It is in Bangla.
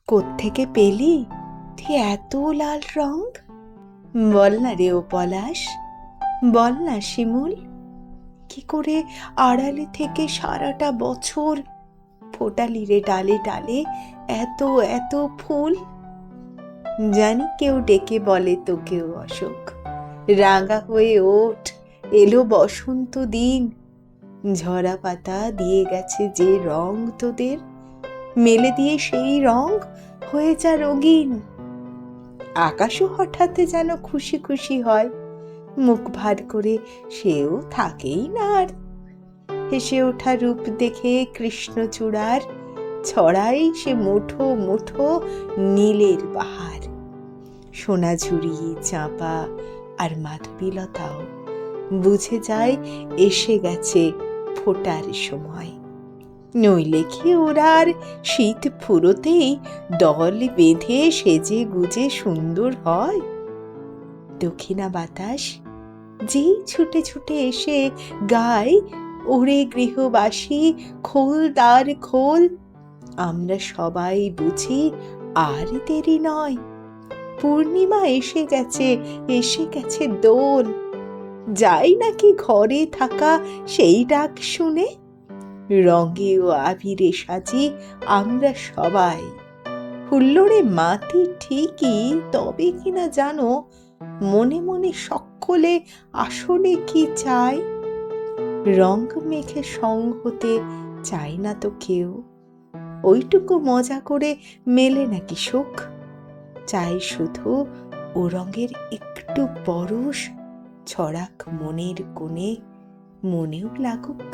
কোত্থেকে পেলি তুই এত লাল রং? বল না রে ও পলাশ, বল না শিমুল, কি করে আড়ালে থেকে সারাটা বছর ফোটালি রে ডালে ডালে এত এত ফুল? জানি কেউ ডেকে বলে তোকেও অশোক, রাঙা হয়ে ওঠ, এলো বসন্ত দিন। ঝরা পাতা দিয়ে গেছে যে রং তোদের, মেলে দিয়ে সেই রং হয়ে যা রঙিন। আকাশও হঠাৎ যেন খুশি খুশি হয়, মুখ ভার করে সেও থাকেই না আর। হেসে ওঠা রূপ দেখে কৃষ্ণচূড়ার ছড়াই সে মুঠো মুঠো নীলের বাহার। সোনাঝুরি, চাঁপা আর মাধবীলতাও বুঝে যায় এসে গেছে ফোটার সময়। নইলে কি ওরা আর শীত ফুরোতেই দল বেঁধে সেজে গুজে সুন্দর হয়? দক্ষিণা বাতাস যেই ছুটে ছুটে এসে গায়, ওরে গৃহবাসী খোল দ্বার খোল, আমরা সবাই বুঝি আর দেরি নয়। পূর্ণিমা এসে গেছে দোল। যাই নাকি ঘরে থাকা সেই ডাক শুনে, রঙে ও আবিরে সাজি আমরা সবাই। হুল্লোড়ে মাতি ঠিকই, তবে কিনা জানো মনে মনে সকলে আসলে কি চায়? রং মেখে সং হতে চায় না তো কেউ, ওইটুকু মজা করে মেলে নাকি সুখ? চাই শুধু ও রঙের একটু পরশ ছড়াক মনের কোণে, মনেও লাগুক।